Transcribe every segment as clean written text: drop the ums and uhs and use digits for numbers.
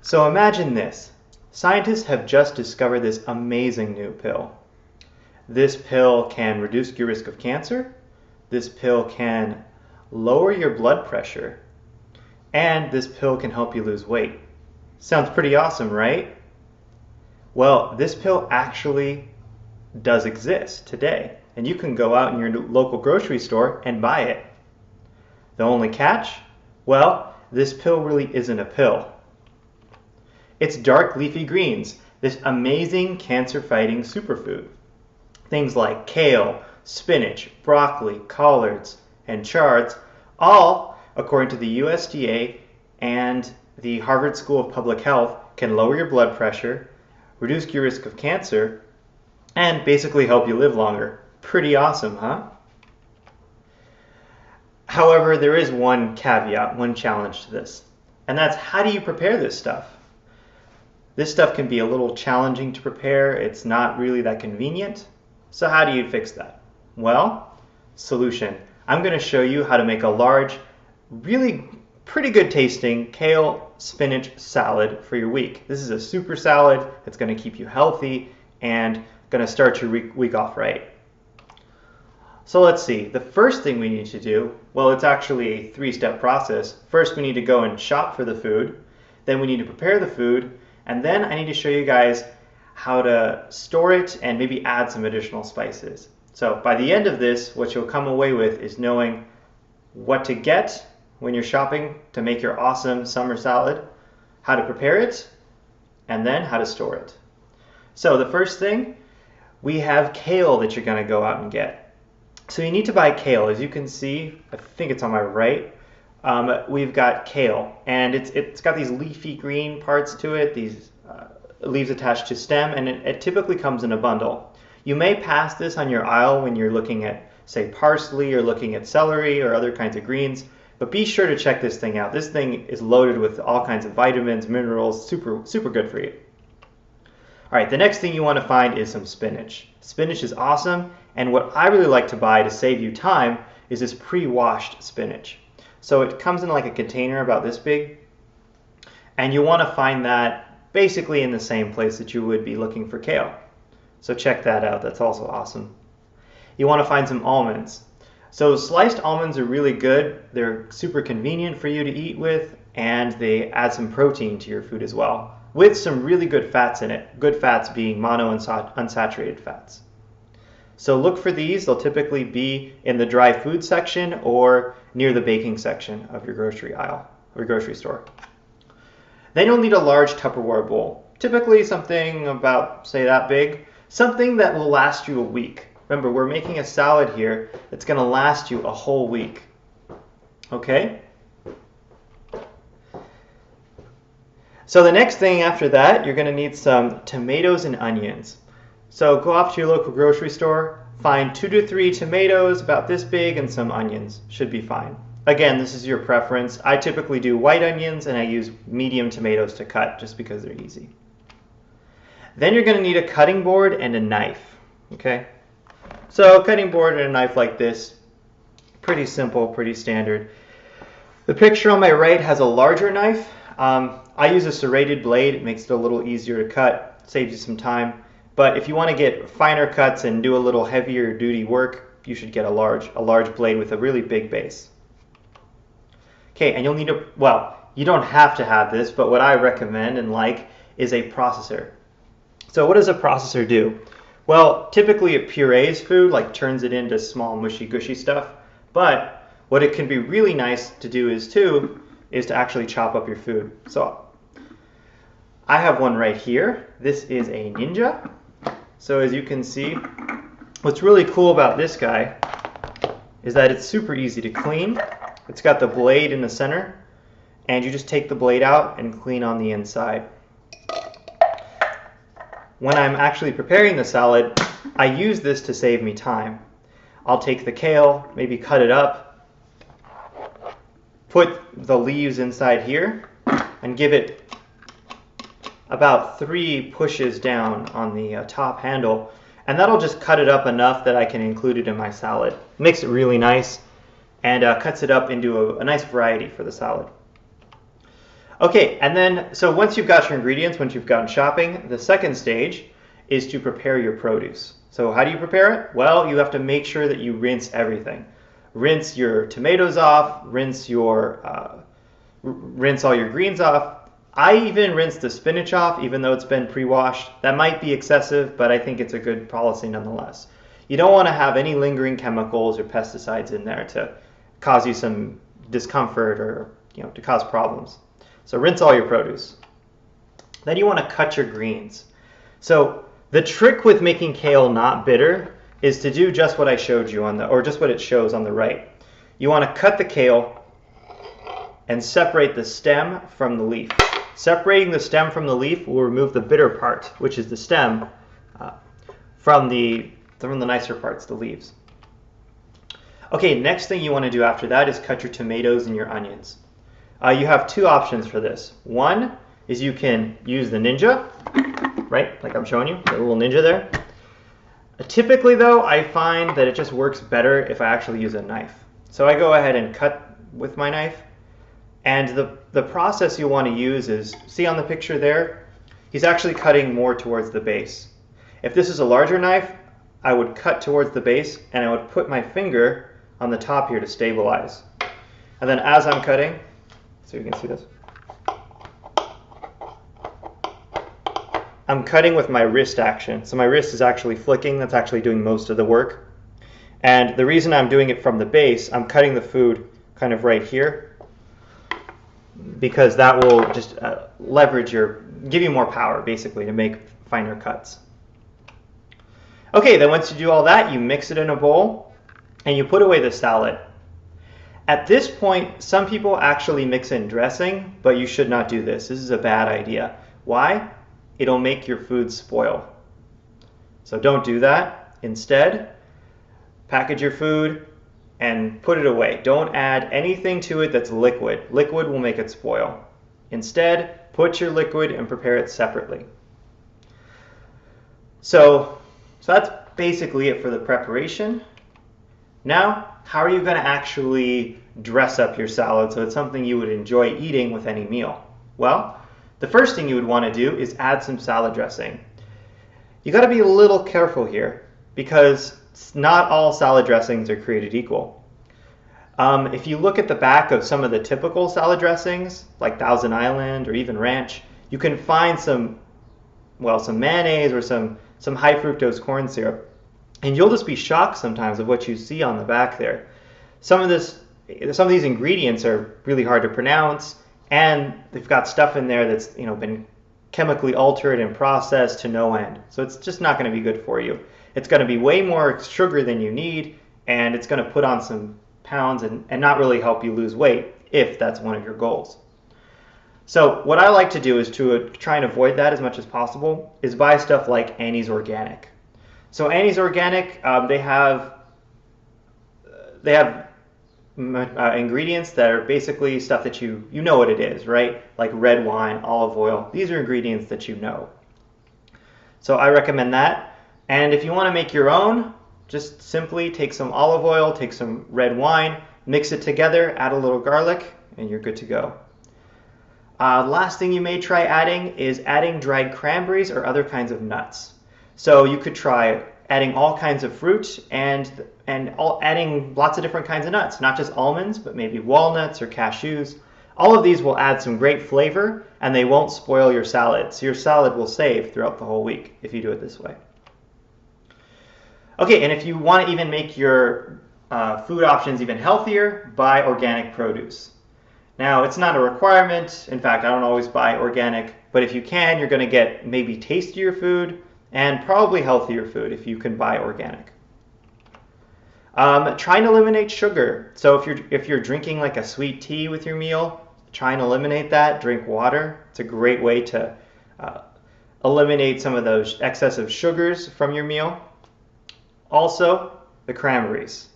So imagine this. Scientists have just discovered this amazing new pill. This pill can reduce your risk of cancer. This pill can lower your blood pressure. And this pill can help you lose weight. Sounds pretty awesome, right? Well, this pill actually does exist today. And you can go out in your local grocery store and buy it. The only catch? Well, this pill really isn't a pill. It's dark leafy greens, this amazing cancer-fighting superfood. Things like kale, spinach, broccoli, collards, and chards, all, according to the USDA and the Harvard School of Public Health, can lower your blood pressure, reduce your risk of cancer, and basically help you live longer. Pretty awesome, huh? However, there is one caveat, one challenge to this, and that's how do you prepare this stuff? This stuff can be a little challenging to prepare. It's not really that convenient. So how do you fix that? Well, solution. I'm going to show you how to make a large, really pretty good tasting kale spinach salad for your week. This is a super salad that's going to keep you healthy and going to start your week off right. So let's see. The first thing we need to do, well, it's actually a three-step process. First, we need to go and shop for the food. Then we need to prepare the food. And then I need to show you guys how to store it and maybe add some additional spices. So by the end of this, what you'll come away with is knowing what to get when you're shopping to make your awesome summer salad, how to prepare it, and then how to store it. So the first thing, we have kale that you're going to go out and get. So you need to buy kale. As you can see, I think it's on my right, we've got kale, and it's got these leafy green parts to it, these leaves attached to stem, and it typically comes in a bundle. You may pass this on your aisle when you're looking at, say, parsley or looking at celery or other kinds of greens, but be sure to check this thing out. This thing is loaded with all kinds of vitamins, minerals, super good for you. All right, the next thing you want to find is some spinach. Spinach is awesome, and what I really like to buy to save you time is this pre-washed spinach. So it comes in like a container about this big, and you want to find that basically in the same place that you would be looking for kale. So check that out, that's also awesome. You want to find some almonds. So sliced almonds are really good. They're super convenient for you to eat with, and they add some protein to your food as well, with some really good fats in it. Good fats being monounsaturated fats. So look for these. They'll typically be in the dry food section or near the baking section of your grocery aisle or grocery store. Then you'll need a large Tupperware bowl, typically something about, say, that big, something that will last you a week. Remember, we're making a salad here that's going to last you a whole week. Okay? So the next thing after that, you're going to need some tomatoes and onions. So go off to your local grocery store, find 2 to 3 tomatoes about this big and some onions. Should be fine. Again, this is your preference. I typically do white onions and I use medium tomatoes to cut just because they're easy. Then you're going to need a cutting board and a knife. Okay? So a cutting board and a knife like this, pretty simple, pretty standard. The picture on my right has a larger knife. I use a serrated blade. It makes it a little easier to cut, saves you some time. But if you want to get finer cuts and do a little heavier duty work, you should get a large blade with a really big base. Okay, and you'll need a, well, you don't have to have this, but what I recommend and like is a processor. So what does a processor do? Well, typically it purees food, like turns it into small mushy gushy stuff. But what it can be really nice to do is to actually chop up your food. So I have one right here. This is a Ninja. So as you can see, what's really cool about this guy is that it's super easy to clean. It's got the blade in the center, and you just take the blade out and clean on the inside. When I'm actually preparing the salad, I use this to save me time. I'll take the kale, maybe cut it up, put the leaves inside here, and give it about 3 pushes down on the top handle, and that'll just cut it up enough that I can include it in my salad. Makes it really nice and cuts it up into a nice variety for the salad. Okay, and then, so once you've got your ingredients, once you've gone shopping, the second stage is to prepare your produce. So how do you prepare it? Well, you have to make sure that you rinse everything. Rinse your tomatoes off, rinse all your greens off. I even rinse the spinach off, even though it's been pre-washed. That might be excessive, but I think it's a good policy nonetheless. You don't want to have any lingering chemicals or pesticides in there to cause you some discomfort or to cause problems. So rinse all your produce. Then you want to cut your greens. So the trick with making kale not bitter is to do just what I showed you or just what it shows on the right. You want to cut the kale and separate the stem from the leaf. Separating the stem from the leaf will remove the bitter part, which is the stem, from the nicer parts, the leaves. Okay, next thing you want to do after that is cut your tomatoes and your onions. You have two options for this. One is you can use the Ninja, right? Like I'm showing you, the little Ninja there. Typically though, I find that it just works better if I actually use a knife. So I go ahead and cut with my knife. And the process you want to use is, see on the picture there, he's actually cutting more towards the base. If this is a larger knife, I would cut towards the base and I would put my finger on the top here to stabilize. And then as I'm cutting, so you can see this, I'm cutting with my wrist action. So my wrist is actually flicking, that's actually doing most of the work. And the reason I'm doing it from the base, I'm cutting the food kind of right here, because that will just give you more power basically to make finer cuts. Okay, then once you do all that, you mix it in a bowl and you put away the salad. At this point, some people actually mix in dressing, but you should not do this. This is a bad idea. Why? It'll make your food spoil. So don't do that. Instead, package your food and put it away. Don't add anything to it that's liquid. Liquid will make it spoil. Instead, put your liquid and prepare it separately. So that's basically it for the preparation. Now, how are you going to actually dress up your salad so it's something you would enjoy eating with any meal? Well, the first thing you would want to do is add some salad dressing. You got to be a little careful here because not all salad dressings are created equal. If you look at the back of some of the typical salad dressings, like Thousand Island or even ranch, you can find some mayonnaise or some high fructose corn syrup. And you'll just be shocked sometimes of what you see on the back there. Some of these ingredients are really hard to pronounce, and they've got stuff in there that's been chemically altered and processed to no end. So it's just not going to be good for you. It's going to be way more sugar than you need, and it's going to put on some pounds and not really help you lose weight if that's one of your goals. So what I like to do is to try and avoid that as much as possible is buy stuff like Annie's Organic. So Annie's Organic, they have ingredients that are basically stuff that you know what it is, right? Like red wine, olive oil. These are ingredients that you know. So I recommend that. And if you want to make your own, just simply take some olive oil, take some red wine, mix it together, add a little garlic, and you're good to go. Last thing you may try adding is adding dried cranberries or other kinds of nuts. So you could try adding all kinds of fruit and adding lots of different kinds of nuts, not just almonds, but maybe walnuts or cashews. All of these will add some great flavor and they won't spoil your salad. So your salad will save throughout the whole week if you do it this way. Okay, and if you want to even make your food options even healthier, buy organic produce. Now, it's not a requirement. In fact, I don't always buy organic, but if you can, you're going to get maybe tastier food and probably healthier food if you can buy organic. Try and eliminate sugar. So if you're drinking like a sweet tea with your meal, try and eliminate that. Drink water. It's a great way to eliminate some of those excessive sugars from your meal. Also, the cranberries.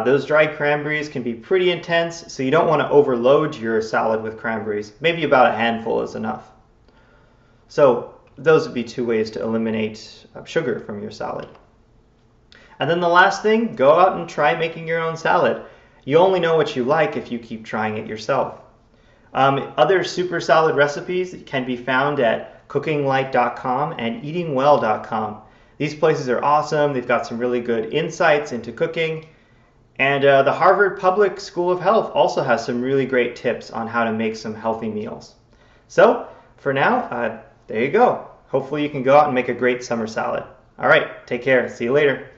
Those dried cranberries can be pretty intense, so you don't want to overload your salad with cranberries. Maybe about a handful is enough. So those would be two ways to eliminate sugar from your salad. And then the last thing, go out and try making your own salad. You only know what you like if you keep trying it yourself. Other super salad recipes can be found at cookinglight.com and eatingwell.com. These places are awesome. They've got some really good insights into cooking. And the Harvard Public School of Health also has some really great tips on how to make some healthy meals. So for now, there you go. Hopefully you can go out and make a great summer salad. All right, take care. See you later.